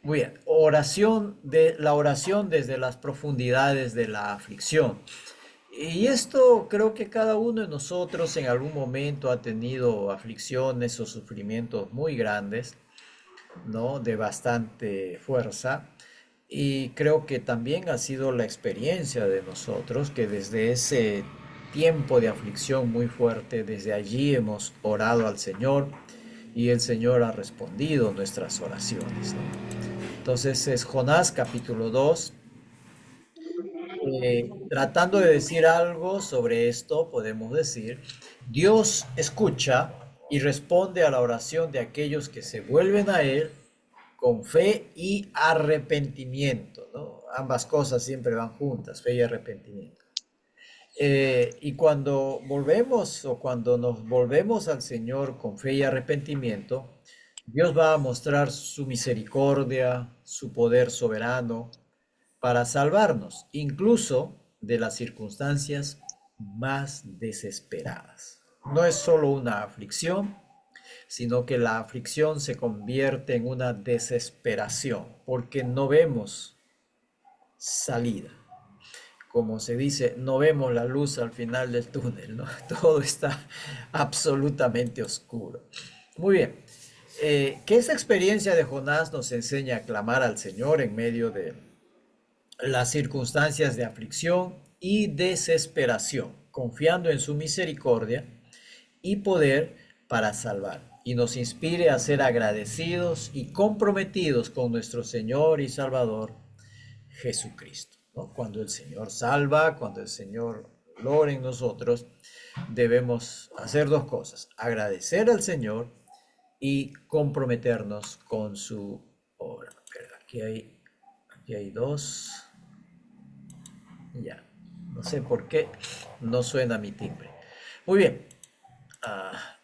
Muy bien, la oración desde las profundidades de la aflicción. Y esto creo que cada uno de nosotros en algún momento ha tenido aflicciones o sufrimientos muy grandes, ¿no? De bastante fuerza. Y creo que también ha sido la experiencia de nosotros que desde ese tiempo de aflicción muy fuerte, desde allí hemos orado al Señor y el Señor ha respondido nuestras oraciones, ¿no? Entonces es Jonás capítulo 2, tratando de decir algo sobre esto, podemos decir, Dios escucha y responde a la oración de aquellos que se vuelven a Él con fe y arrepentimiento, ¿no? Ambas cosas siempre van juntas, fe y arrepentimiento. Y cuando volvemos o cuando nos volvemos al Señor con fe y arrepentimiento, Dios va a mostrar su misericordia, su poder soberano para salvarnos, incluso de las circunstancias más desesperadas. No es solo una aflicción, sino que la aflicción se convierte en una desesperación, porque no vemos salida. Como se dice, no vemos la luz al final del túnel, ¿no? Todo está absolutamente oscuro. Muy bien. Que esa experiencia de Jonás nos enseña a clamar al Señor en medio de las circunstancias de aflicción y desesperación, confiando en su misericordia y poder para salvar, y nos inspire a ser agradecidos y comprometidos con nuestro Señor y Salvador Jesucristo, ¿no? Cuando el Señor salva, cuando el Señor logra en nosotros, debemos hacer dos cosas: agradecer al Señor y comprometernos con su obra. Espera, aquí hay dos. Ya, no sé por qué no suena mi timbre. Muy bien, ah,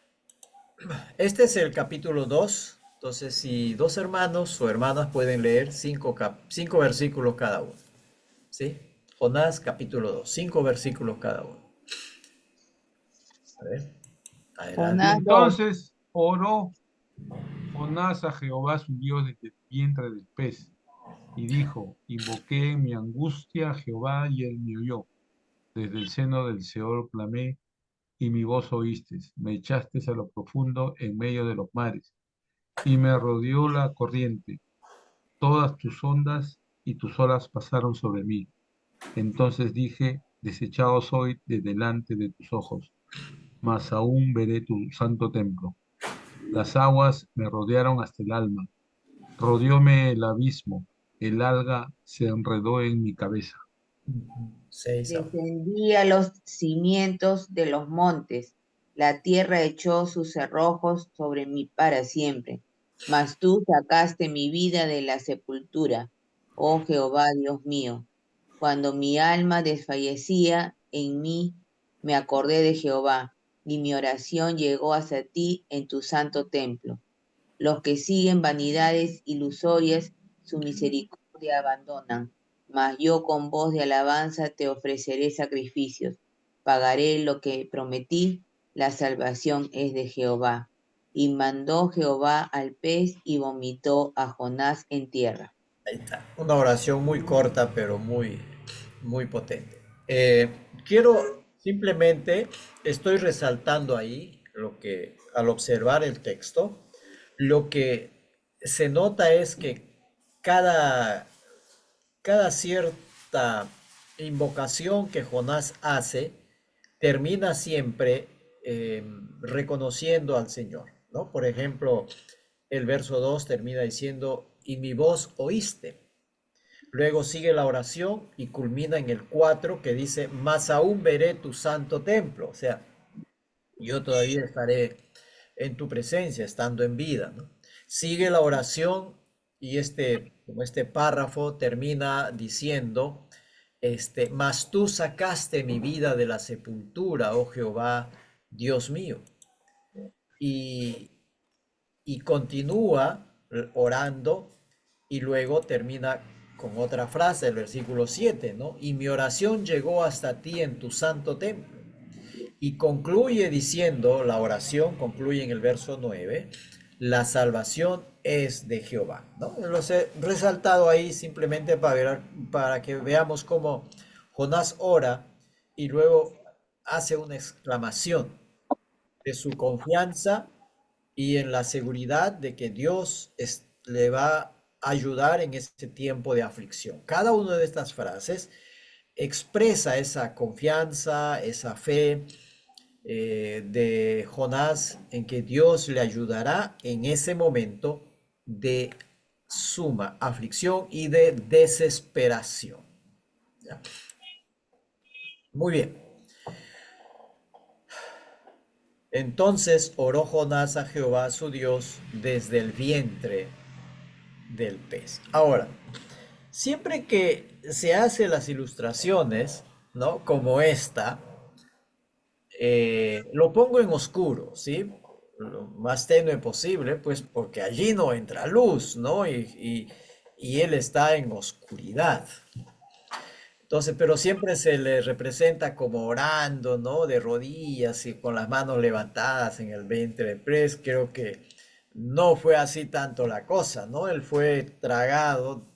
este es el capítulo 2. Entonces, si dos hermanos o hermanas pueden leer cinco versículos cada uno. ¿Sí? Jonás capítulo 2, 5 versículos cada uno. A ver, adelante. Jonás 2. Entonces oró Jonás a Jehová su Dios desde el vientre del pez, y dijo, invoqué en mi angustia a Jehová, y él me oyó. Desde el seno del Seol clamé, y mi voz oíste. Me echaste a lo profundo en medio de los mares, y me rodeó la corriente. Todas tus ondas y tus olas pasaron sobre mí. Entonces dije, desechado soy de delante de tus ojos, mas aún veré tu santo templo. Las aguas me rodearon hasta el alma, rodeóme el abismo, el alga se enredó en mi cabeza. 6 ahora. Descendí a los cimientos de los montes, la tierra echó sus cerrojos sobre mí para siempre. Mas tú sacaste mi vida de la sepultura, oh Jehová Dios mío. Cuando mi alma desfallecía en mí, me acordé de Jehová, y mi oración llegó hasta ti en tu santo templo. Los que siguen vanidades ilusorias, su misericordia abandonan. Mas yo con voz de alabanza te ofreceré sacrificios. Pagaré lo que prometí, la salvación es de Jehová. Y mandó Jehová al pez y vomitó a Jonás en tierra. Ahí está. Una oración muy corta, pero muy potente. Quiero simplemente, estoy resaltando ahí lo que, al observar el texto, lo que se nota es que cada, cada cierta invocación que Jonás hace termina siempre reconociendo al Señor, ¿no? Por ejemplo, el verso 2 termina diciendo, y mi voz oíste. Luego sigue la oración y culmina en el 4 que dice, más aún veré tu santo templo. O sea, yo todavía estaré en tu presencia, estando en vida, ¿no? Sigue la oración y como este párrafo termina diciendo, mas tú sacaste mi vida de la sepultura, oh Jehová, Dios mío. Y, y continúa orando y luego termina con otra frase, el versículo 7, ¿no? Y mi oración llegó hasta ti en tu santo templo. Y concluye diciendo, la oración concluye en el verso 9, la salvación es de Jehová, ¿no? Los he resaltado ahí simplemente para que veamos cómo Jonás ora y luego hace una exclamación de su confianza y en la seguridad de que le va a ayudar en este tiempo de aflicción. Cada una de estas frases expresa esa confianza, esa fe de Jonás en que Dios le ayudará en ese momento de suma aflicción y de desesperación. ¿Ya? Muy bien. Entonces oró Jonás a Jehová su Dios desde el vientre del pez. Ahora, siempre que se hacen las ilustraciones, ¿no? Como esta, lo pongo en oscuro, ¿sí? Lo más tenue posible, pues porque allí no entra luz, ¿no? Y él está en oscuridad. Entonces, pero siempre se le representa como orando, ¿no? De rodillas y con las manos levantadas en el vientre del pez. Creo que no fue así tanto la cosa, ¿no? Él fue tragado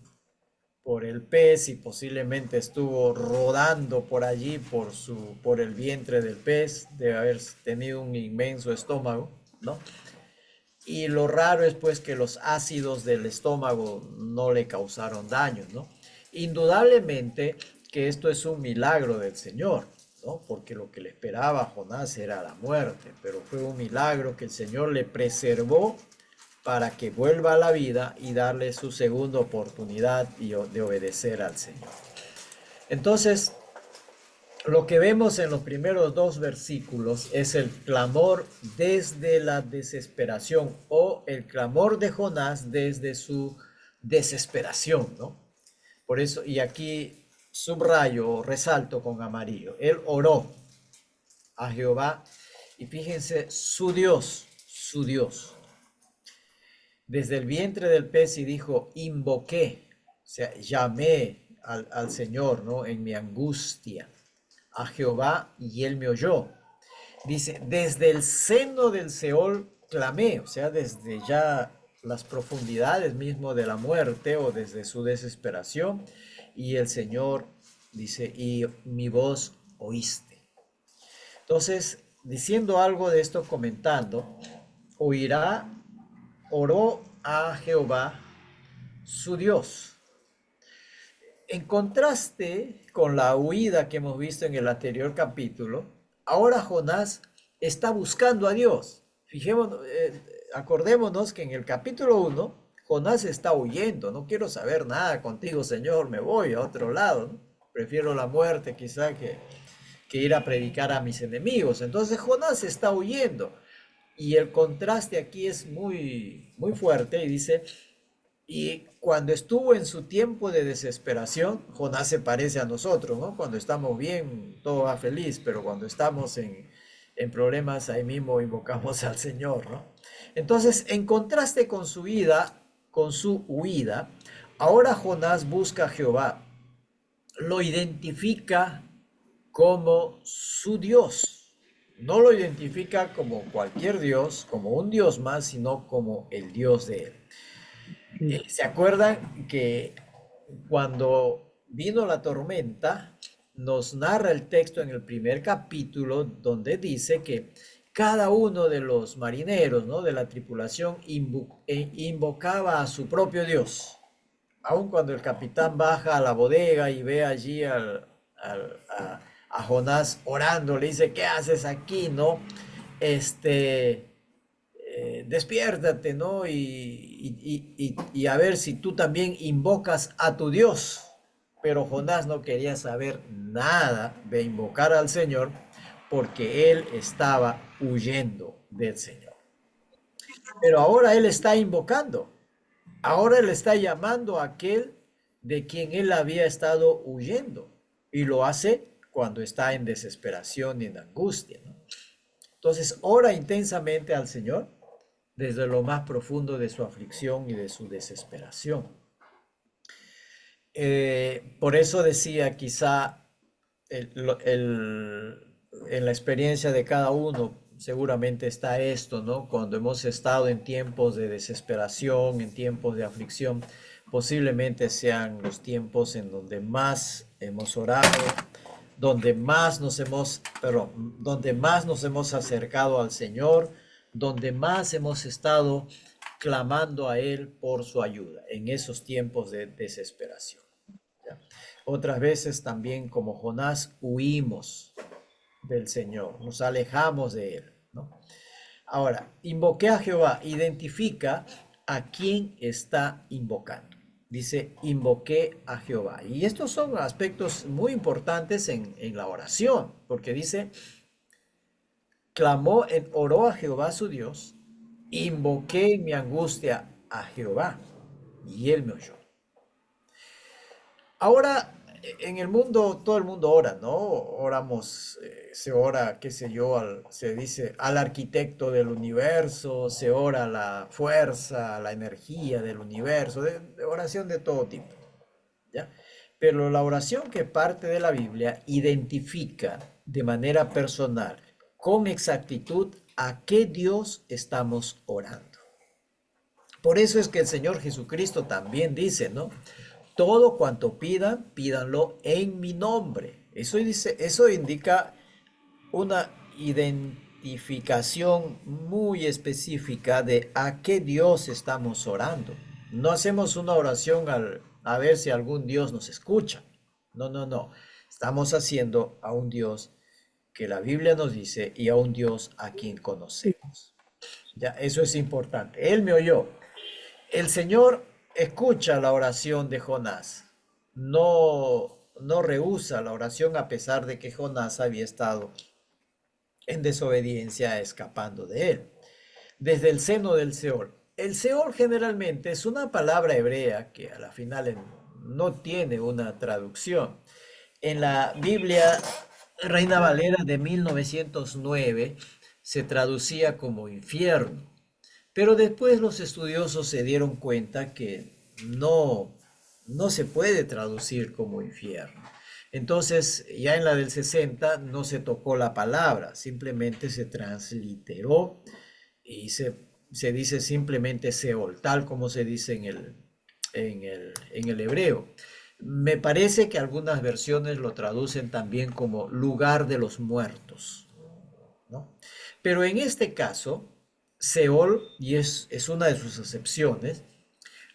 por el pez y posiblemente estuvo rodando por allí por el vientre del pez, debe haber tenido un inmenso estómago, ¿no? Y lo raro es pues que los ácidos del estómago no le causaron daño, ¿no? Indudablemente que esto es un milagro del Señor, ¿no? Porque lo que le esperaba a Jonás era la muerte, pero fue un milagro que el Señor le preservó para que vuelva a la vida y darle su segunda oportunidad de obedecer al Señor. Entonces, lo que vemos en los primeros dos versículos es el clamor desde la desesperación o el clamor de Jonás desde su desesperación, ¿no? Por eso, y aquí subrayo o resalto con amarillo, él oró a Jehová y fíjense, su Dios, desde el vientre del pez y dijo, invoqué, o sea, llamé al Señor, ¿no? En mi angustia, a Jehová y él me oyó. Dice, desde el seno del Seol clamé, o sea, desde ya las profundidades mismo de la muerte o desde su desesperación. Y el Señor dice, y mi voz oíste. Entonces, diciendo algo de esto, comentando, oró a Jehová su Dios. En contraste con la huida que hemos visto en el anterior capítulo, ahora Jonás está buscando a Dios. Fijémonos, acordémonos que en el capítulo 1, Jonás está huyendo. No quiero saber nada contigo, Señor, me voy a otro lado, ¿no? Prefiero la muerte quizá que ir a predicar a mis enemigos. Entonces Jonás está huyendo. Y el contraste aquí es muy, muy fuerte y dice, y cuando estuvo en su tiempo de desesperación, Jonás se parece a nosotros, ¿no? Cuando estamos bien, todo va feliz, pero cuando estamos en problemas, ahí mismo invocamos al Señor, ¿no? Entonces, en contraste con su vida, con su huida, ahora Jonás busca a Jehová, lo identifica como su Dios. No lo identifica como cualquier Dios, como un Dios más, sino como el Dios de él. ¿Se acuerdan que cuando vino la tormenta, nos narra el texto en el primer capítulo donde dice que cada uno de los marineros, ¿no? De la tripulación invocaba a su propio Dios? Aun cuando el capitán baja a la bodega y ve allí a Jonás orando, le dice, ¿qué haces aquí, no? Despiértate, ¿no? Y a ver si tú también invocas a tu Dios. Pero Jonás no quería saber nada de invocar al Señor porque él estaba huyendo del Señor. Pero ahora él está invocando. Ahora él está llamando a aquel de quien él había estado huyendo. Y lo hace cuando está en desesperación y en angustia, ¿no? Entonces ora intensamente al Señor desde lo más profundo de su aflicción y de su desesperación. Por eso decía, quizá en la experiencia de cada uno seguramente está esto, ¿no? Cuando hemos estado en tiempos de desesperación, en tiempos de aflicción, posiblemente sean los tiempos en donde más hemos orado, donde más nos hemos acercado al Señor, donde más hemos estado clamando a Él por su ayuda en esos tiempos de desesperación. ¿Ya? Otras veces también, como Jonás, huimos del Señor, nos alejamos de Él, ¿no? Ahora, invoqué a Jehová, identifica a quién está invocando. Dice, invoqué a Jehová. Y estos son aspectos muy importantes en la oración, porque dice, oró a Jehová su Dios, invoqué en mi angustia a Jehová, y él me oyó. Ahora, en el mundo, todo el mundo ora, ¿no? Oramos, se ora, qué sé yo, se dice al arquitecto del universo, se ora a la fuerza, a la energía del universo, de oración de todo tipo, ¿ya? Pero la oración que parte de la Biblia identifica de manera personal, con exactitud, a qué Dios estamos orando. Por eso es que el Señor Jesucristo también dice, ¿no? Todo cuanto pidan, pídanlo en mi nombre. Eso indica una identificación muy específica de a qué Dios estamos orando. No hacemos una oración a ver si algún Dios nos escucha. No, no, no. Estamos haciendo a un Dios que la Biblia nos dice y a un Dios a quien conocemos. Ya, eso es importante. Él me oyó. El Señor escucha la oración de Jonás. No rehúsa la oración a pesar de que Jonás había estado en desobediencia escapando de él. Desde el seno del Seol. El Seol generalmente es una palabra hebrea que a la final no tiene una traducción. En la Biblia Reina Valera de 1909 se traducía como infierno. Pero después los estudiosos se dieron cuenta que no se puede traducir como infierno. Entonces, ya en la del 60 no se tocó la palabra, simplemente se transliteró y se dice simplemente Seol, tal como se dice en el hebreo. Me parece que algunas versiones lo traducen también como lugar de los muertos, ¿no? Pero en este caso, Seol, y es una de sus acepciones,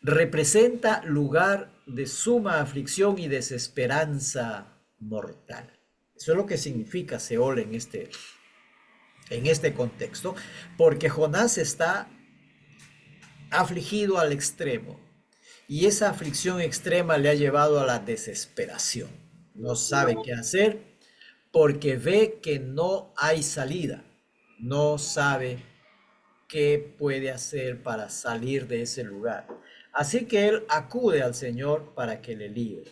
representa lugar de suma aflicción y desesperanza mortal. Eso es lo que significa Seol en este contexto, porque Jonás está afligido al extremo y esa aflicción extrema le ha llevado a la desesperación. No sabe qué hacer porque ve que no hay salida, no sabe qué puede hacer para salir de ese lugar. Así que él acude al Señor para que le libre.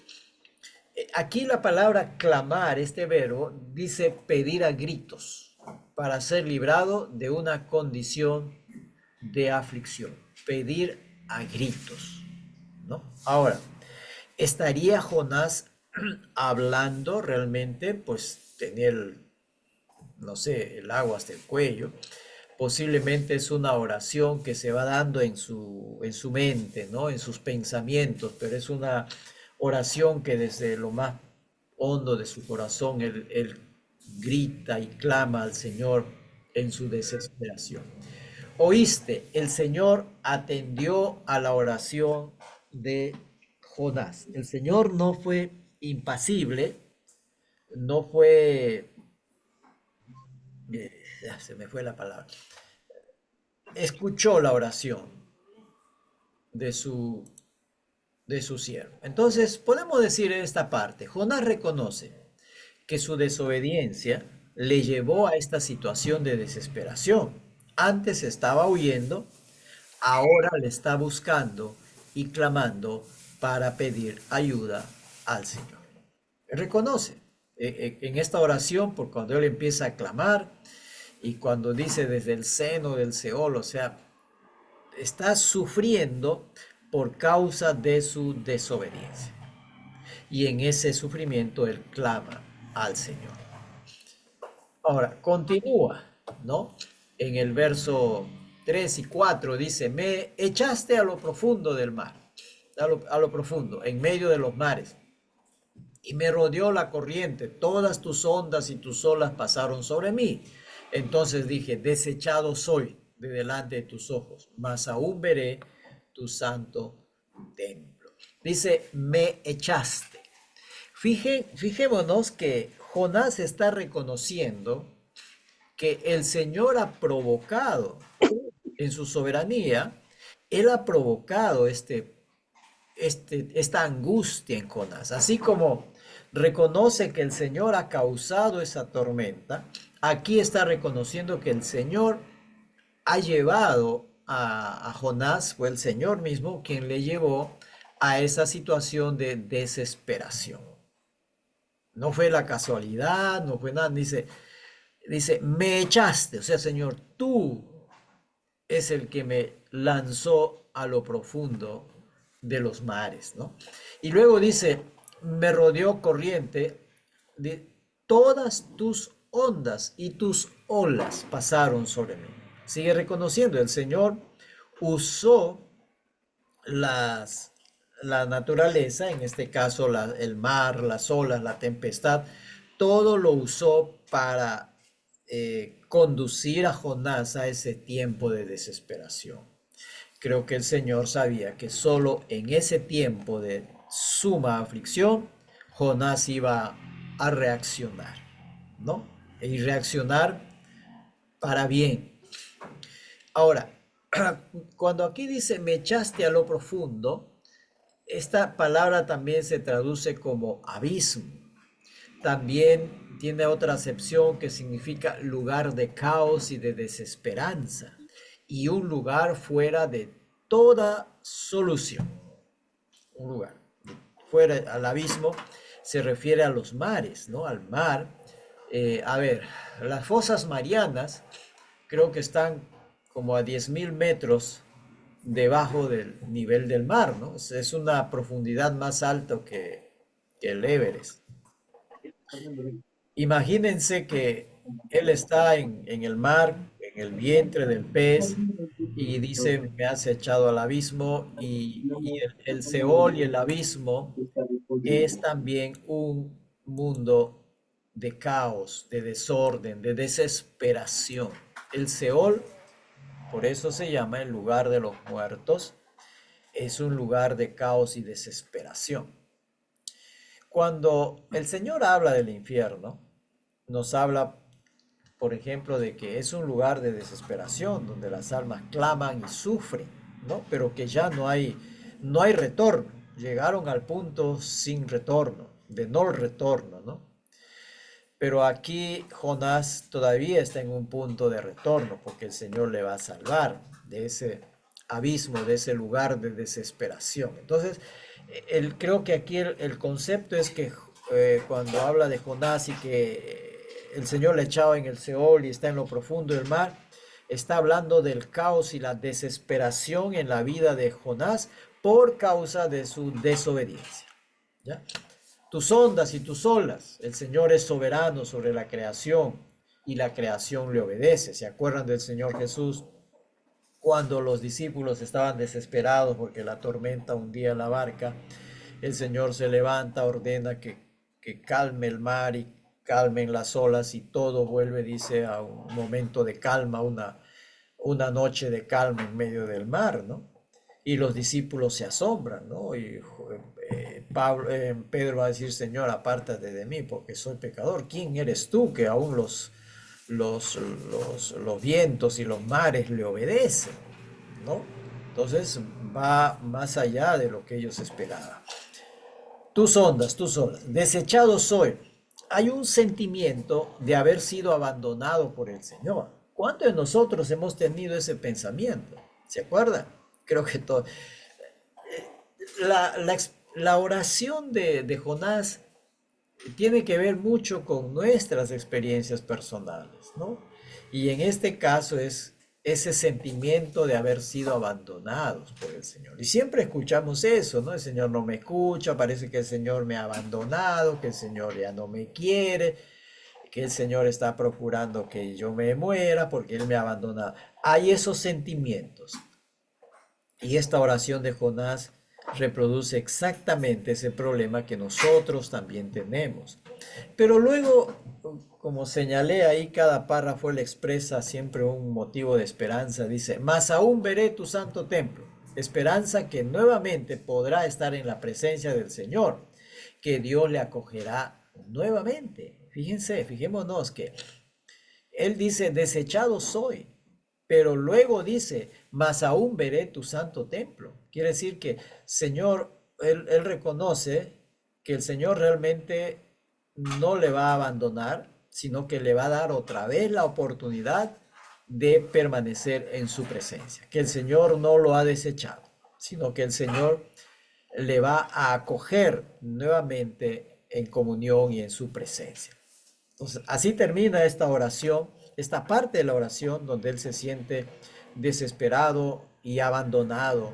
Aquí la palabra clamar, este verbo, dice pedir a gritos para ser librado de una condición de aflicción. Pedir a gritos, ¿no? Ahora, ¿estaría Jonás hablando realmente? Pues tenía no sé, el agua hasta el cuello. Posiblemente es una oración que se va dando en su mente, ¿no? En sus pensamientos, pero es una oración que desde lo más hondo de su corazón él grita y clama al Señor en su desesperación. Oíste, el Señor atendió a la oración de Jonás. El Señor no fue impasible, no fue, ya se me fue la palabra, escuchó la oración de su, de su siervo. Entonces, podemos decir en esta parte, Jonás reconoce que su desobediencia le llevó a esta situación de desesperación. Antes estaba huyendo, ahora le está buscando y clamando para pedir ayuda al Señor. Reconoce en esta oración, por cuando él empieza a clamar y cuando dice desde el seno del Seol, o sea, está sufriendo por causa de su desobediencia. Y en ese sufrimiento él clama al Señor. Ahora, continúa. ¿no? En el verso 3 y 4 dice, me echaste a lo profundo del mar, a lo profundo, en medio de los mares, y me rodeó la corriente, todas tus ondas y tus olas pasaron sobre mí. Entonces dije, desechado soy de delante de tus ojos, mas aún veré tu santo templo. Dice, me echaste. Fijémonos que Jonás está reconociendo que el Señor ha provocado en su soberanía, Él ha provocado esta angustia en Jonás. Así como reconoce que el Señor ha causado esa tormenta, aquí está reconociendo que el Señor ha llevado a Jonás, fue el Señor mismo quien le llevó a esa situación de desesperación. No fue la casualidad, no fue nada, dice, me echaste, o sea, Señor, tú es el que me lanzó a lo profundo de los mares, ¿no? Y luego dice, me rodeó corriente, de todas tus ondas y tus olas pasaron sobre mí. Sigue reconociendo, el Señor usó la naturaleza, en este caso el mar, las olas, la tempestad, todo lo usó para conducir a Jonás a ese tiempo de desesperación. Creo que el Señor sabía que solo en ese tiempo de suma aflicción, Jonás iba a reaccionar, ¿no? Y reaccionar para bien. Ahora, cuando aquí dice, me echaste a lo profundo, esta palabra también se traduce como abismo. También tiene otra acepción que significa lugar de caos y de desesperanza, y un lugar fuera de toda solución. Un lugar fuera al abismo se refiere a los mares, ¿no? Al mar. A ver, las fosas marianas creo que están como a 10.000 metros debajo del nivel del mar, ¿no? Es una profundidad más alta que el Everest. Imagínense que él está en el mar, en el vientre del pez, y dice, me has echado al abismo, y el Seol y el abismo es también un mundo de caos, de desorden, de desesperación. El Seol, por eso se llama el lugar de los muertos, es un lugar de caos y desesperación. Cuando el Señor habla del infierno, nos habla, por ejemplo, de que es un lugar de desesperación, donde las almas claman y sufren, ¿no? Pero que ya no hay retorno. Llegaron al punto sin retorno, de no retorno, ¿no? Pero aquí Jonás todavía está en un punto de retorno, porque el Señor le va a salvar de ese abismo, de ese lugar de desesperación. Entonces, creo que aquí el concepto es que cuando habla de Jonás y que el Señor le echaba en el Seol y está en lo profundo del mar, está hablando del caos y la desesperación en la vida de Jonás por causa de su desobediencia. ¿Ya? Tus ondas y tus olas, el Señor es soberano sobre la creación y la creación le obedece. ¿Se acuerdan del Señor Jesús cuando los discípulos estaban desesperados porque la tormenta hundía la barca? El Señor se levanta, ordena que calme el mar y calmen las olas, y todo vuelve, dice, a un momento de calma, una noche de calma en medio del mar, ¿no? Y los discípulos se asombran, ¿no? Y Pedro va a decir, Señor, apártate de mí porque soy pecador. ¿Quién eres tú que aún los vientos y los mares le obedecen? ¿No? Entonces va más allá de lo que ellos esperaban. Tus ondas, tus olas, desechado soy. Hay un sentimiento de haber sido abandonado por el Señor. ¿Cuántos de nosotros hemos tenido ese pensamiento? ¿Se acuerdan? Creo que todo. La oración de Jonás tiene que ver mucho con nuestras experiencias personales, ¿no? Y en este caso es ese sentimiento de haber sido abandonados por el Señor. Y siempre escuchamos eso, ¿no? El Señor no me escucha, parece que el Señor me ha abandonado, que el Señor ya no me quiere. que el Señor está procurando que yo me muera porque Él me ha abandonado. Hay esos sentimientos. Y esta oración de Jonás reproduce exactamente ese problema que nosotros también tenemos. Pero luego, como señalé ahí, cada párrafo le expresa siempre un motivo de esperanza. Dice, mas aún veré tu santo templo. Esperanza que nuevamente podrá estar en la presencia del Señor, que Dios le acogerá nuevamente. Fíjense, fijémonos que Él dice, desechado soy, pero luego dice, mas aún veré tu santo templo. Quiere decir que, Señor, él reconoce que el Señor realmente no le va a abandonar, sino que le va a dar otra vez la oportunidad de permanecer en su presencia, que el Señor no lo ha desechado, sino que el Señor le va a acoger nuevamente en comunión y en su presencia. Entonces, así termina esta oración, esta parte de la oración donde él se siente desesperado y abandonado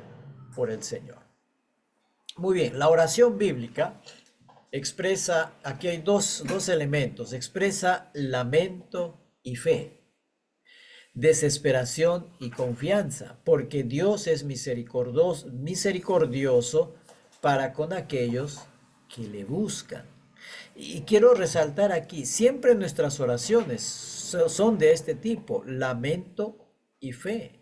por el Señor. Muy bien, la oración bíblica expresa, aquí hay dos elementos, expresa lamento y fe, desesperación y confianza, porque Dios es misericordioso para con aquellos que le buscan. Y quiero resaltar aquí, siempre nuestras oraciones son de este tipo, lamento y fe.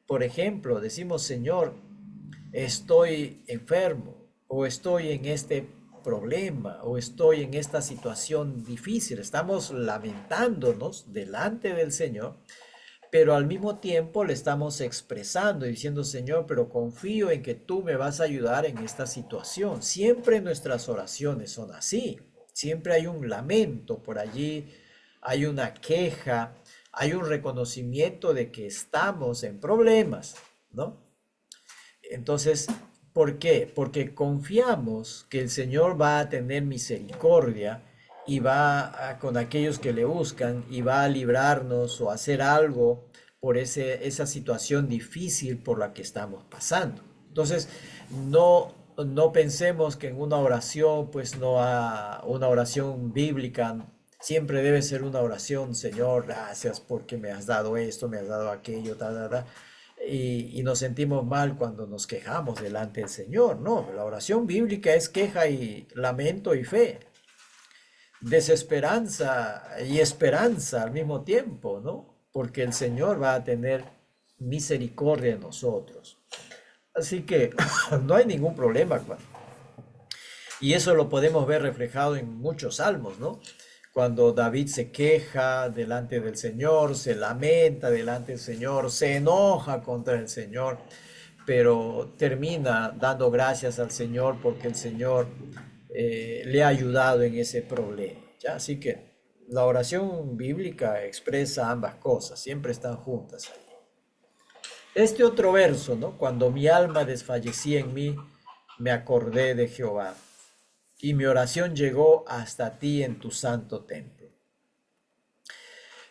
Por ejemplo, decimos, Señor, estoy enfermo, o estoy en este problema, o estoy en esta situación difícil. Estamos lamentándonos delante del Señor, pero al mismo tiempo le estamos expresando y diciendo, Señor, pero confío en que tú me vas a ayudar en esta situación. Siempre nuestras oraciones son así. Siempre hay un lamento por allí, hay una queja, hay un reconocimiento de que estamos en problemas, ¿no? Entonces, ¿por qué? Porque confiamos que el Señor va a tener misericordia y con aquellos que le buscan y va a librarnos o hacer algo por esa situación difícil por la que estamos pasando. Entonces, no pensemos que en una oración, pues una oración bíblica, siempre debe ser una oración, Señor, gracias porque me has dado esto, me has dado aquello, y nos sentimos mal cuando nos quejamos delante del Señor. No, la oración bíblica es queja y lamento y fe, desesperanza y esperanza al mismo tiempo, ¿no? Porque el Señor va a tener misericordia de nosotros. Así que no hay ningún problema. Y eso lo podemos ver reflejado en muchos salmos, ¿no? Cuando David se queja delante del Señor, se lamenta delante del Señor, se enoja contra el Señor, pero termina dando gracias al Señor porque el Señor le ha ayudado en ese problema, ¿ya? Así que la oración bíblica expresa ambas cosas, siempre están juntas ahí. Este otro verso, ¿no? Cuando mi alma desfallecía en mí, me acordé de Jehová, y mi oración llegó hasta ti en tu santo templo.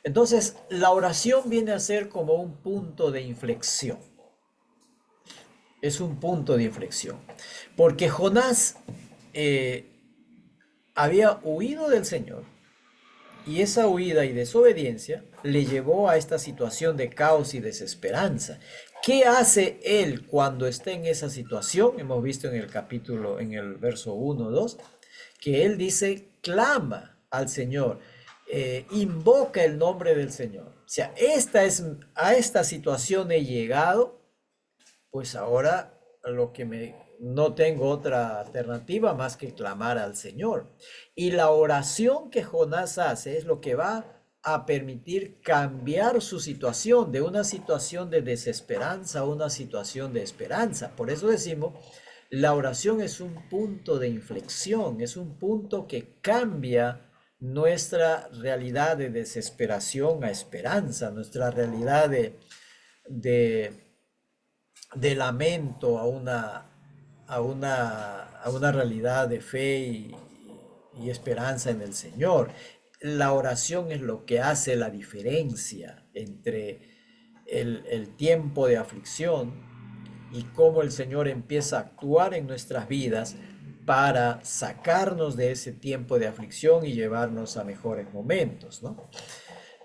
Entonces, la oración viene a ser como un punto de inflexión. Es un punto de inflexión. Porque Jonás había huido del Señor, y esa huida y desobediencia le llevó a esta situación de caos y desesperanza. ¿Qué hace él cuando está en esa situación? Hemos visto en el capítulo, en el verso 1, 2, que él dice, clama al Señor, invoca el nombre del Señor. O sea, a esta situación he llegado, pues ahora no tengo otra alternativa más que clamar al Señor. Y la oración que Jonás hace es lo que va a permitir cambiar su situación de una situación de desesperanza a una situación de esperanza. Por eso decimos, la oración es un punto de inflexión, es un punto que cambia nuestra realidad de desesperación a esperanza, nuestra realidad de lamento a una realidad de fe y esperanza en el Señor. La oración es lo que hace la diferencia entre el tiempo de aflicción y cómo el Señor empieza a actuar en nuestras vidas para sacarnos de ese tiempo de aflicción y llevarnos a mejores momentos, ¿no?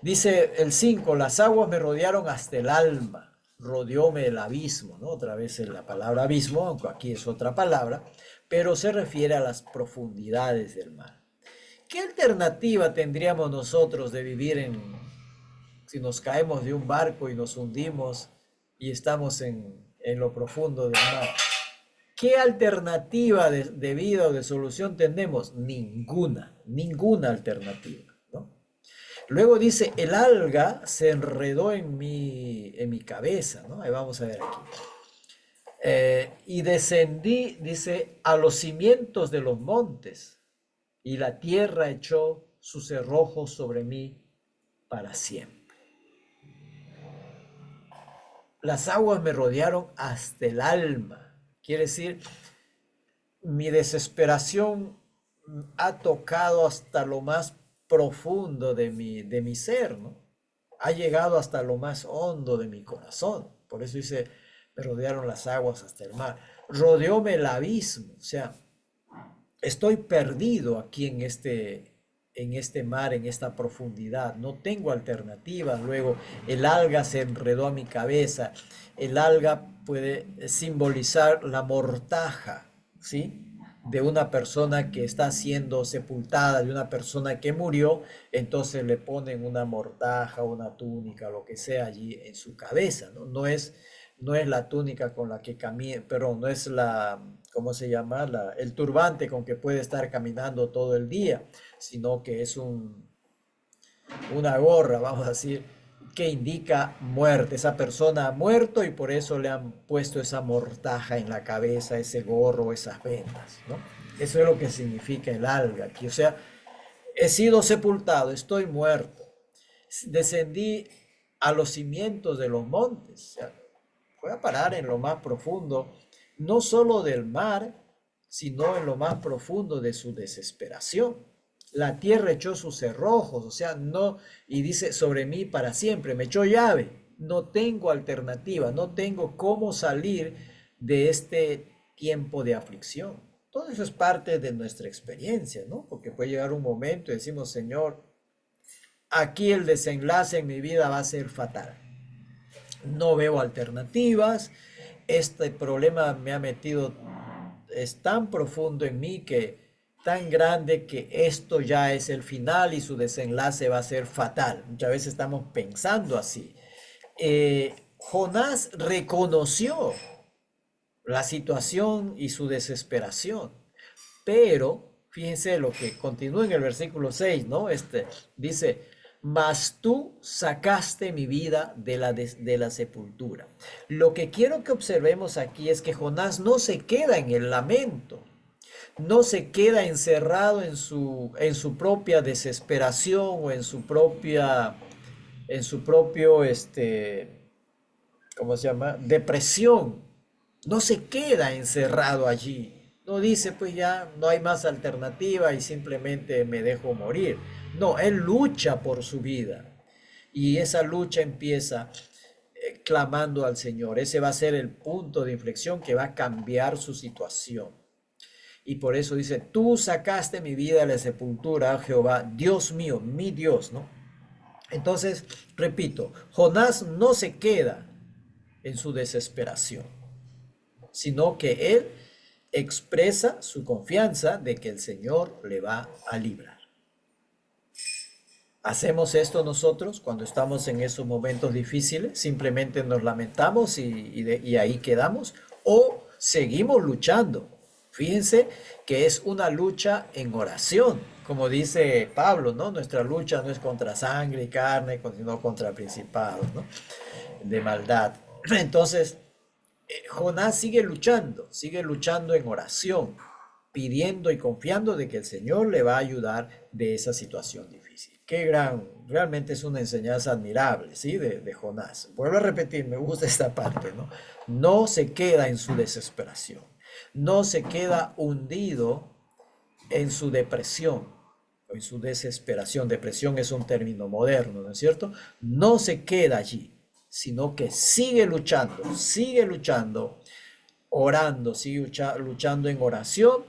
Dice el 5, las aguas me rodearon hasta el alma, rodeóme el abismo, ¿no? Otra vez la palabra abismo, aunque aquí es otra palabra, pero se refiere a las profundidades del mar. ¿Qué alternativa tendríamos nosotros de vivir si nos caemos de un barco y nos hundimos y estamos en lo profundo del mar? ¿Qué alternativa de vida o de solución tenemos? Ninguna alternativa, ¿no? Luego dice, el alga se enredó en mi cabeza, ¿no? Ahí vamos a ver aquí. Y descendí, dice, a los cimientos de los montes, y la tierra echó sus cerrojos sobre mí para siempre. Las aguas me rodearon hasta el alma. Quiere decir, mi desesperación ha tocado hasta lo más profundo de mi ser, ¿no? Ha llegado hasta lo más hondo de mi corazón. Por eso dice, me rodearon las aguas hasta el mar. Rodeóme el abismo, o sea, estoy perdido aquí en este mar, en esta profundidad. No tengo alternativas. Luego, el alga se enredó a mi cabeza. El alga puede simbolizar la mortaja, ¿sí? De una persona que está siendo sepultada, de una persona que murió, entonces le ponen una mortaja, una túnica, lo que sea allí en su cabeza, ¿no? No es la túnica con la que camina, pero no es ¿cómo se llama? El turbante con que puede estar caminando todo el día, sino que es una gorra, vamos a decir, que indica muerte. Esa persona ha muerto y por eso le han puesto esa mortaja en la cabeza, ese gorro, esas vendas, ¿no? Eso es lo que significa el alga aquí. O sea, he sido sepultado, estoy muerto. Descendí a los cimientos de los montes. O sea, voy a parar en lo más profundo, no solo del mar, sino en lo más profundo de su desesperación. La tierra echó sus cerrojos, o sea, no, y dice sobre mí para siempre, me echó llave, no tengo alternativa, no tengo cómo salir de este tiempo de aflicción. Todo eso es parte de nuestra experiencia, ¿no? Porque puede llegar un momento y decimos, Señor, aquí el desenlace en mi vida va a ser fatal. No veo alternativas, este problema me ha metido, es tan profundo en mí tan grande que esto ya es el final y su desenlace va a ser fatal. Muchas veces estamos pensando así. Jonás reconoció la situación y su desesperación, pero fíjense lo que continúa en el versículo 6, ¿no? Dice, mas tú sacaste mi vida de la sepultura. Lo que quiero que observemos aquí es que Jonás no se queda en el lamento, no se queda encerrado en su propia desesperación o en su propio, ¿cómo se llama? Depresión. No se queda encerrado allí. No dice, pues ya no hay más alternativa y simplemente me dejo morir. No, él lucha por su vida. Y esa lucha empieza clamando al Señor. Ese va a ser el punto de inflexión que va a cambiar su situación. Y por eso dice, tú sacaste mi vida de la sepultura, Jehová, Dios mío, mi Dios, ¿no? Entonces, repito, Jonás no se queda en su desesperación, sino que él expresa su confianza de que el Señor le va a librar. ¿Hacemos esto nosotros cuando estamos en esos momentos difíciles? ¿Simplemente nos lamentamos y ahí quedamos? ¿O seguimos luchando? Fíjense que es una lucha en oración, como dice Pablo, ¿no? Nuestra lucha no es contra sangre y carne, sino contra principados, ¿no? De maldad. Entonces, Jonás sigue luchando en oración, pidiendo y confiando de que el Señor le va a ayudar de esa situación difícil. Realmente es una enseñanza admirable, ¿sí? De Jonás. Vuelvo a repetir, me gusta esta parte, ¿no? No se queda en su desesperación. No se queda hundido en su depresión o en su desesperación. Depresión es un término moderno, ¿no es cierto? No se queda allí, sino que sigue luchando, orando, sigue luchando en oración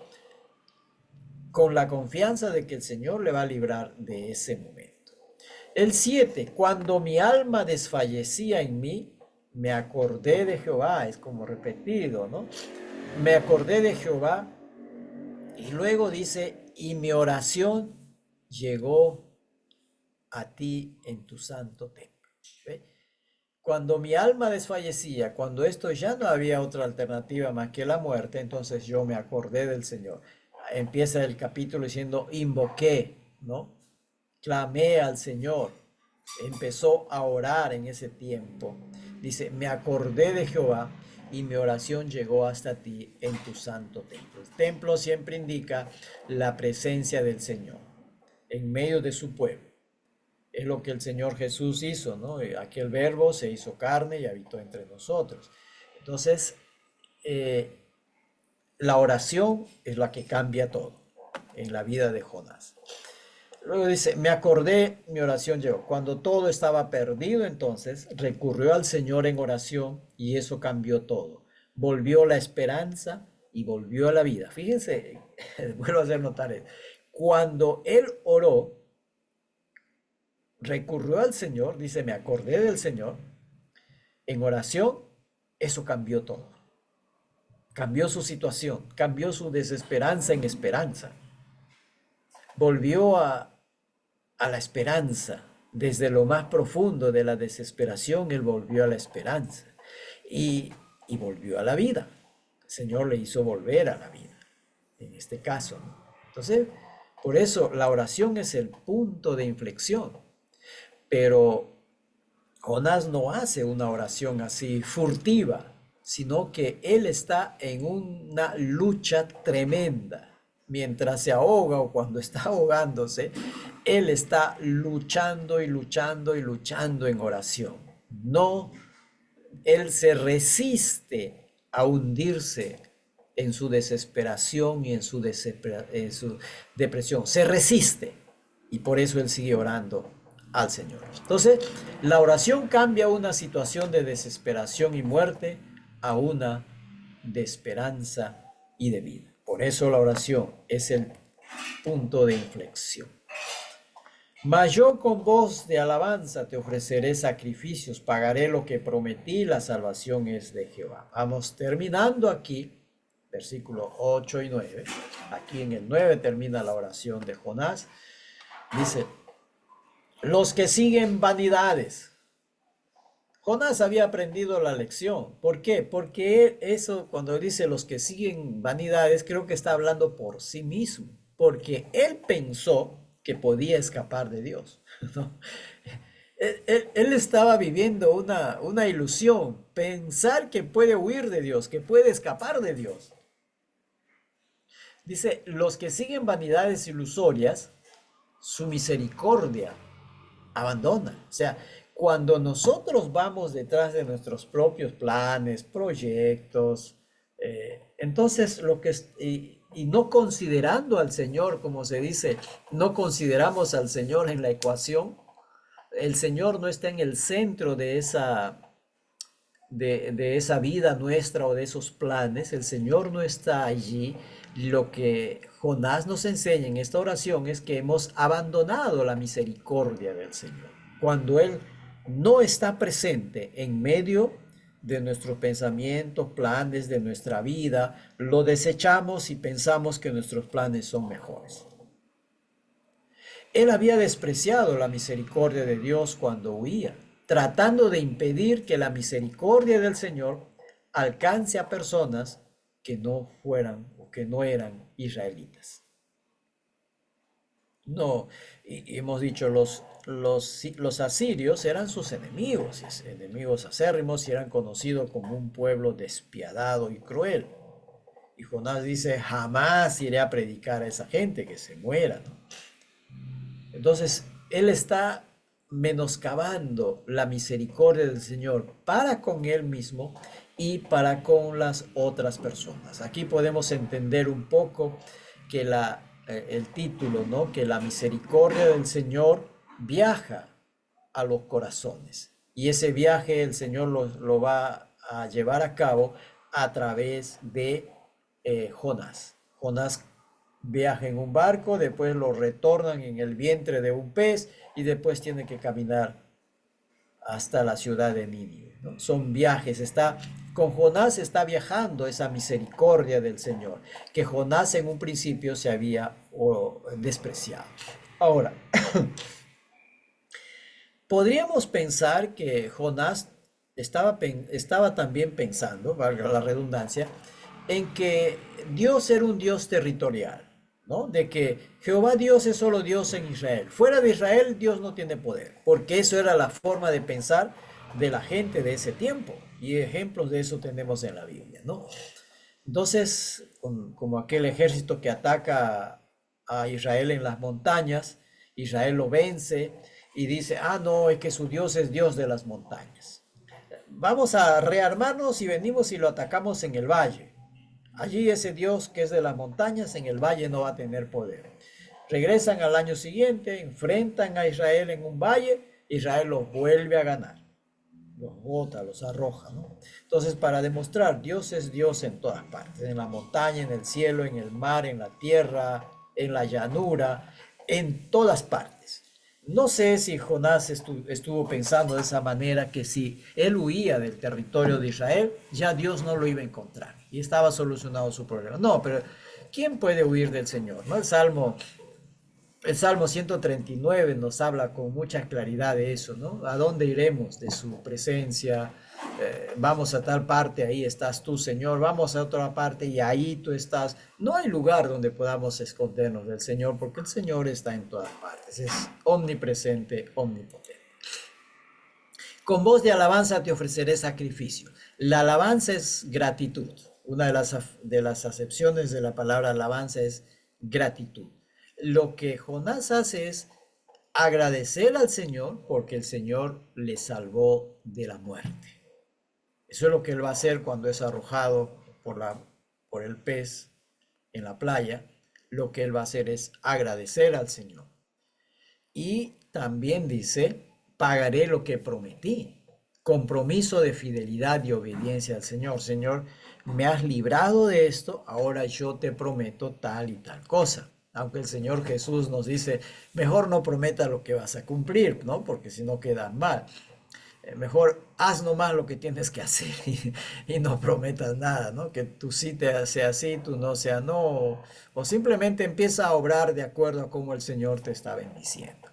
con la confianza de que el Señor le va a librar de ese momento. El 7, cuando mi alma desfallecía en mí, me acordé de Jehová, es como repetido, ¿no? Me acordé de Jehová y luego dice, y mi oración llegó a ti en tu santo templo. ¿Ve? Cuando mi alma desfallecía, cuando esto ya no había otra alternativa más que la muerte, entonces yo me acordé del Señor. Empieza el capítulo diciendo, invoqué, ¿no? Clamé al Señor. Empezó a orar en ese tiempo. Dice, me acordé de Jehová y mi oración llegó hasta ti en tu santo templo. El templo siempre indica la presencia del Señor en medio de su pueblo. Es lo que el Señor Jesús hizo, ¿no? Aquel verbo se hizo carne y habitó entre nosotros. Entonces, la oración es la que cambia todo en la vida de Jonás. Luego dice, me acordé, mi oración llegó. Cuando todo estaba perdido, entonces recurrió al Señor en oración y eso cambió todo. Volvió la esperanza y volvió a la vida. Fíjense, vuelvo a hacer notar esto. Cuando él oró, recurrió al Señor, dice, me acordé del Señor, en oración, eso cambió todo. Cambió su situación, cambió su desesperanza en esperanza. Volvió a la esperanza. Desde lo más profundo de la desesperación, él volvió a la esperanza. Y volvió a la vida. El Señor le hizo volver a la vida, en este caso, ¿no? Entonces, por eso la oración es el punto de inflexión. Pero Jonás no hace una oración así furtiva, sino que él está en una lucha tremenda. Mientras se ahoga o cuando está ahogándose, él está luchando y luchando y luchando en oración. No, él se resiste a hundirse en su desesperación y en su depresión. Se resiste y por eso él sigue orando al Señor. Entonces, la oración cambia una situación de desesperación y muerte a una de esperanza y de vida. Por eso la oración es el punto de inflexión. Mas yo con voz de alabanza te ofreceré sacrificios, pagaré lo que prometí, la salvación es de Jehová. Vamos terminando aquí, versículos 8 y 9. Aquí en el 9 termina la oración de Jonás. Dice, los que siguen vanidades. Jonás había aprendido la lección. ¿Por qué? Porque eso, cuando dice los que siguen vanidades, creo que está hablando por sí mismo. Porque él pensó que podía escapar de Dios, ¿no? Él estaba viviendo una ilusión, pensar que puede huir de Dios, que puede escapar de Dios. Dice, los que siguen vanidades ilusorias, su misericordia abandona. O sea, cuando nosotros vamos detrás de nuestros propios planes, proyectos, entonces lo que y no considerando al Señor, como se dice, no consideramos al Señor en la ecuación, el Señor no está en el centro de esa vida nuestra o de esos planes, el Señor no está allí. Lo que Jonás nos enseña en esta oración es que hemos abandonado la misericordia del Señor. Cuando Él no está presente en medio de nuestros pensamientos, planes, de nuestra vida, lo desechamos y pensamos que nuestros planes son mejores. Él había despreciado la misericordia de Dios cuando huía, tratando de impedir que la misericordia del Señor alcance a personas que no fueran o que no eran israelitas. No, y hemos dicho, los asirios eran sus enemigos acérrimos y eran conocidos como un pueblo despiadado y cruel. Y Jonás dice, jamás iré a predicar a esa gente, que se muera, ¿no? Entonces, él está menoscabando la misericordia del Señor para con él mismo y para con las otras personas. Aquí podemos entender un poco que el título, ¿no? Que la misericordia del Señor viaja a los corazones. Y ese viaje el Señor lo va a llevar a cabo a través de Jonás. Jonás viaja en un barco, después lo retornan en el vientre de un pez y después tiene que caminar hasta la ciudad de Nínive, ¿no? Son viajes, con Jonás está viajando esa misericordia del Señor, que Jonás en un principio se había despreciado. Ahora, podríamos pensar que Jonás estaba también pensando, valga la redundancia, en que Dios era un Dios territorial, ¿no? De que Jehová Dios es solo Dios en Israel. Fuera de Israel, Dios no tiene poder, porque eso era la forma de pensar de la gente de ese tiempo. Y ejemplos de eso tenemos en la Biblia, ¿no? Entonces, como aquel ejército que ataca a Israel en las montañas, Israel lo vence y dice, ah, no, es que su Dios es Dios de las montañas. Vamos a rearmarnos y venimos y lo atacamos en el valle. Allí ese Dios que es de las montañas, en el valle no va a tener poder. Regresan al año siguiente, enfrentan a Israel en un valle, Israel los vuelve a ganar, los bota, los arroja, ¿no? Entonces, para demostrar, Dios es Dios en todas partes, en la montaña, en el cielo, en el mar, en la tierra, en la llanura, en todas partes. No sé si Jonás estuvo pensando de esa manera, que si él huía del territorio de Israel, ya Dios no lo iba a encontrar y estaba solucionado su problema. No, pero ¿quién puede huir del Señor? ¿No? El Salmo 139 nos habla con mucha claridad de eso, ¿no? ¿A dónde iremos de su presencia? Vamos a tal parte, ahí estás tú, Señor. Vamos a otra parte y ahí tú estás. No hay lugar donde podamos escondernos del Señor, porque el Señor está en todas partes. Es omnipresente, omnipotente. Con voz de alabanza te ofreceré sacrificio. La alabanza es gratitud. Una de las acepciones de la palabra alabanza es gratitud. Lo que Jonás hace es agradecer al Señor porque el Señor le salvó de la muerte. Eso es lo que él va a hacer cuando es arrojado por el pez en la playa. Lo que él va a hacer es agradecer al Señor. Y también dice, pagaré lo que prometí. Compromiso de fidelidad y obediencia al Señor. Señor, me has librado de esto, ahora yo te prometo tal y tal cosa. Aunque el Señor Jesús nos dice, mejor no prometa lo que vas a cumplir, ¿no? Porque si no queda mal. Mejor haz nomás lo que tienes que hacer y no prometas nada, ¿no? Que tu sí sea sí, tu no sea no, o simplemente empieza a obrar de acuerdo a cómo el Señor te está bendiciendo.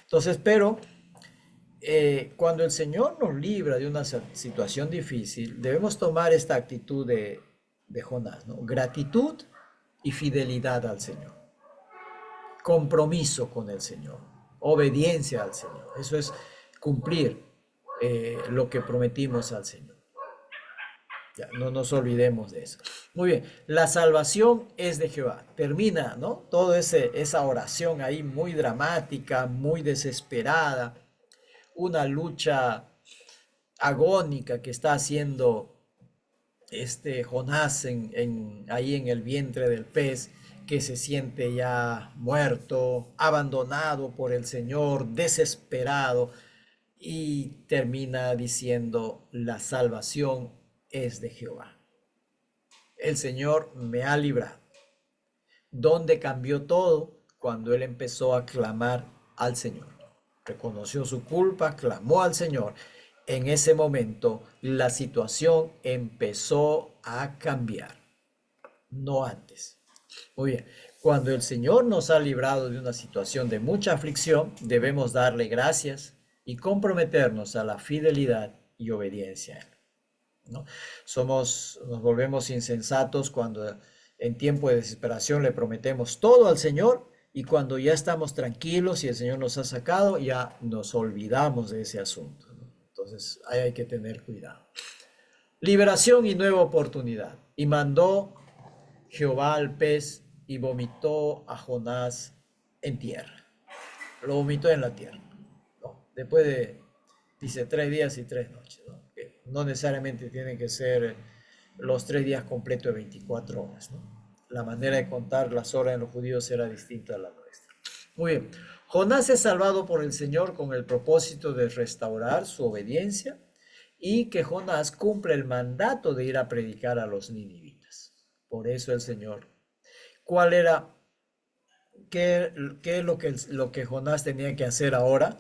Entonces, pero cuando el Señor nos libra de una situación difícil, debemos tomar esta actitud de Jonás, ¿no? Gratitud y fidelidad al Señor, compromiso con el Señor, obediencia al Señor. Eso es cumplir lo que prometimos al Señor. Ya, no nos olvidemos de eso. Muy bien, la salvación es de Jehová. Termina, ¿no? Toda esa oración ahí muy dramática, muy desesperada, una lucha agónica que está haciendo Jonás ahí en el vientre del pez, que se siente ya muerto, abandonado por el Señor, desesperado, y termina diciendo, la salvación es de Jehová. El Señor me ha librado. ¿Dónde cambió todo? Cuando él empezó a clamar al Señor. Reconoció su culpa, clamó al Señor. En ese momento la situación empezó a cambiar, no antes. Muy bien, cuando el Señor nos ha librado de una situación de mucha aflicción, debemos darle gracias y comprometernos a la fidelidad y obediencia, ¿no? Nos volvemos insensatos cuando en tiempo de desesperación le prometemos todo al Señor, y cuando ya estamos tranquilos y el Señor nos ha sacado, ya nos olvidamos de ese asunto, ¿no? Entonces ahí hay que tener cuidado. Liberación y nueva oportunidad. Y mandó Jehová al pez y vomitó a Jonás en tierra. Lo vomitó en la tierra, ¿no? Después dice 3 días y 3 noches, ¿no? Que no necesariamente tienen que ser los 3 días completos de 24 horas, ¿no? La manera de contar las horas en los judíos era distinta a la nuestra. Muy bien. Jonás es salvado por el Señor con el propósito de restaurar su obediencia y que Jonás cumple el mandato de ir a predicar a los ninivitas. Por eso el Señor. ¿Cuál era ¿Qué es lo que Jonás tenía que hacer ahora?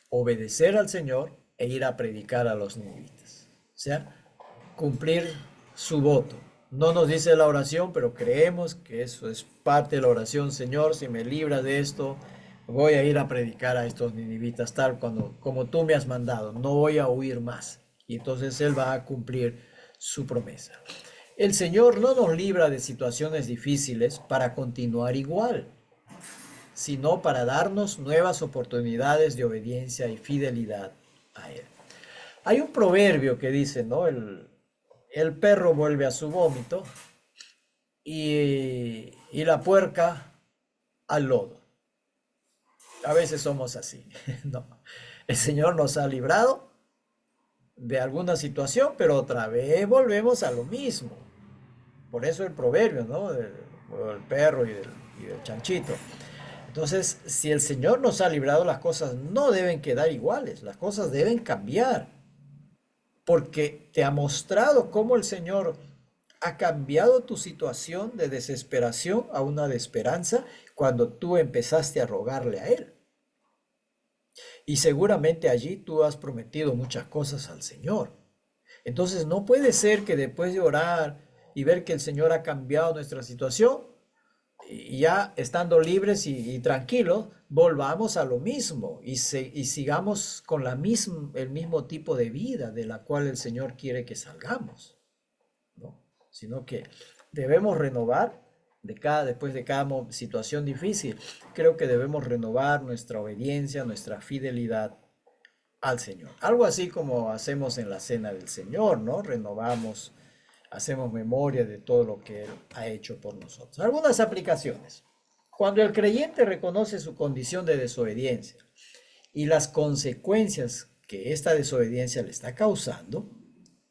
Obedecer al Señor e ir a predicar a los ninivitas. O sea, cumplir su voto. No nos dice la oración, pero creemos que eso es parte de la oración. Señor, si me libras de esto, voy a ir a predicar a estos ninivitas tal como tú me has mandado. No voy a huir más. Y entonces Él va a cumplir su promesa. El Señor no nos libra de situaciones difíciles para continuar igual, sino para darnos nuevas oportunidades de obediencia y fidelidad a Él. Hay un proverbio que dice, ¿no? El perro vuelve a su vómito y la puerca al lodo. A veces somos así, ¿no? El Señor nos ha librado de alguna situación, pero otra vez volvemos a lo mismo. Por eso el proverbio, ¿no? Del perro y del chanchito. Entonces, si el Señor nos ha librado, las cosas no deben quedar iguales, las cosas deben cambiar, porque te ha mostrado cómo el Señor ha cambiado tu situación de desesperación a una de esperanza cuando tú empezaste a rogarle a Él. Y seguramente allí tú has prometido muchas cosas al Señor. Entonces no puede ser que después de orar y ver que el Señor ha cambiado nuestra situación, y ya estando libres y tranquilos, volvamos a lo mismo y sigamos con el mismo tipo de vida de la cual el Señor quiere que salgamos, ¿no? Sino que debemos renovar después de cada situación difícil. Creo que debemos renovar nuestra obediencia, nuestra fidelidad al Señor. Algo así como hacemos en la cena del Señor, ¿no? Renovamos, hacemos memoria de todo lo que Él ha hecho por nosotros. Algunas aplicaciones. Cuando el creyente reconoce su condición de desobediencia y las consecuencias que esta desobediencia le está causando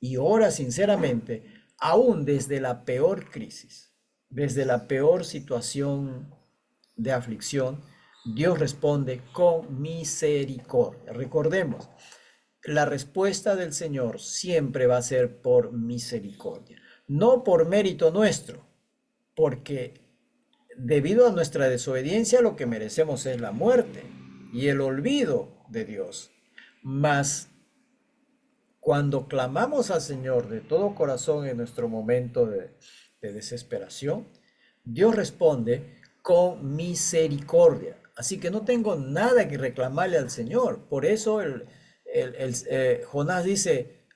y ora sinceramente, aún desde la peor crisis, desde la peor situación de aflicción, Dios responde con misericordia. Recordemos, la respuesta del Señor siempre va a ser por misericordia, no por mérito nuestro, porque debido a nuestra desobediencia lo que merecemos es la muerte y el olvido de Dios. Mas cuando clamamos al Señor de todo corazón en nuestro momento de desesperación, Dios responde con misericordia. Así que no tengo nada que reclamarle al Señor. Por eso Jonás dice,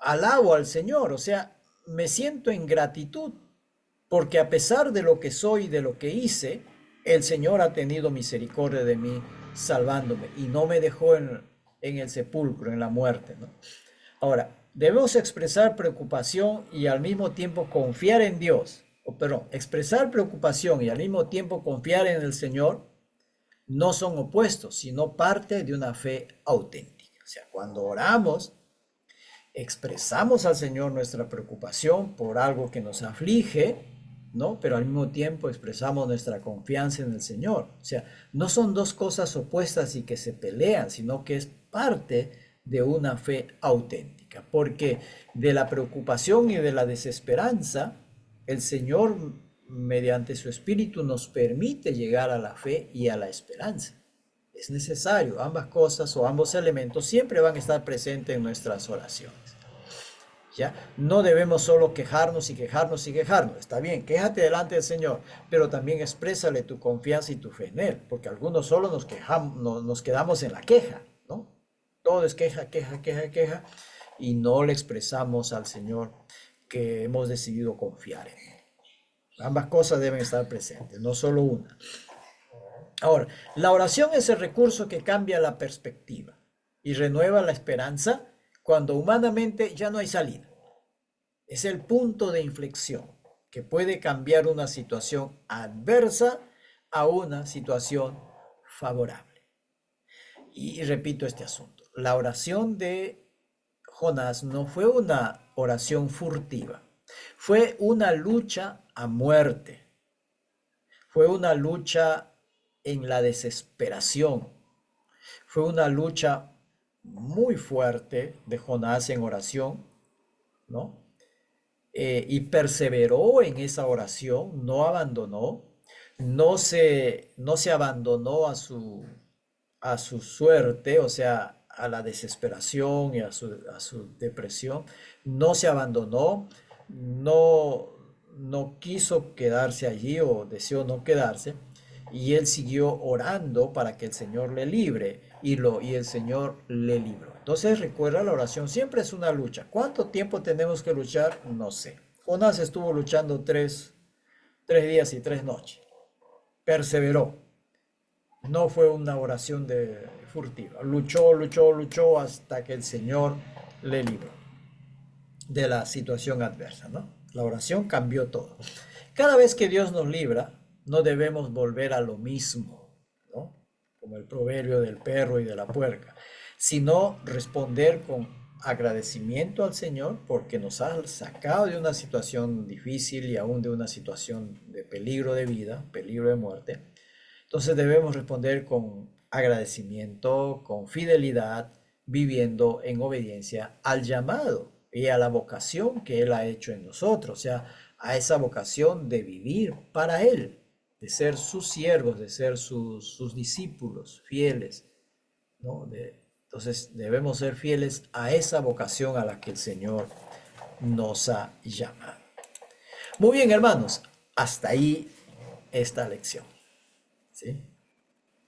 alabo al Señor, o sea, me siento en gratitud, porque a pesar de lo que soy y de lo que hice, el Señor ha tenido misericordia de mí, salvándome, y no me dejó en el sepulcro, en la muerte, ¿no? Ahora, debemos expresar preocupación y al mismo tiempo confiar en Dios. Perdón, expresar preocupación y al mismo tiempo confiar en el Señor no son opuestos, sino parte de una fe auténtica. O sea, cuando oramos, expresamos al Señor nuestra preocupación por algo que nos aflige, ¿no? Pero al mismo tiempo expresamos nuestra confianza en el Señor. O sea, no son dos cosas opuestas y que se pelean, sino que es parte de una fe auténtica. Porque de la preocupación y de la desesperanza, el Señor, mediante su Espíritu, nos permite llegar a la fe y a la esperanza. Es necesario, ambas cosas o ambos elementos siempre van a estar presentes en nuestras oraciones. ¿Ya? No debemos solo quejarnos y quejarnos y quejarnos. Está bien, quéjate delante del Señor, pero también exprésale tu confianza y tu fe en Él, porque algunos solo nos quejamos, nos quedamos en la queja, ¿no? Todo es queja, queja, queja, queja, y no le expresamos al Señor que hemos decidido confiar en Él. Ambas cosas deben estar presentes, no solo una. Ahora, la oración es el recurso que cambia la perspectiva y renueva la esperanza cuando humanamente ya no hay salida. Es el punto de inflexión que puede cambiar una situación adversa a una situación favorable. Y repito este asunto. La oración de Jonás no fue una oración furtiva, fue una lucha a muerte, fue una lucha en la desesperación, fue una lucha muy fuerte de Jonás en oración, ¿no? Y perseveró en esa oración, no abandonó. no se abandonó a su suerte, o sea, a la desesperación y a su depresión, no se abandonó, no quiso quedarse allí o deseó no quedarse, y él siguió orando para que el Señor le libre, y el Señor le libró. Entonces recuerda, la oración siempre es una lucha. ¿Cuánto tiempo tenemos que luchar? No sé. Jonás estuvo luchando tres días y 3 noches. Perseveró. No fue una oración de furtiva. Luchó hasta que el Señor le libró de la situación adversa, ¿no? La oración cambió todo. Cada vez que Dios nos libra, no debemos volver a lo mismo, ¿no? Como el proverbio del perro y de la puerca, sino responder con agradecimiento al Señor porque nos ha sacado de una situación difícil y aún de una situación de peligro de vida, peligro de muerte. Entonces debemos responder con agradecimiento, con fidelidad, viviendo en obediencia al llamado y a la vocación que Él ha hecho en nosotros, o sea, a esa vocación de vivir para Él, de ser sus siervos, de ser sus discípulos fieles, ¿no? Entonces debemos ser fieles a esa vocación a la que el Señor nos ha llamado. Muy bien, hermanos, hasta ahí esta lección. ¿Sí?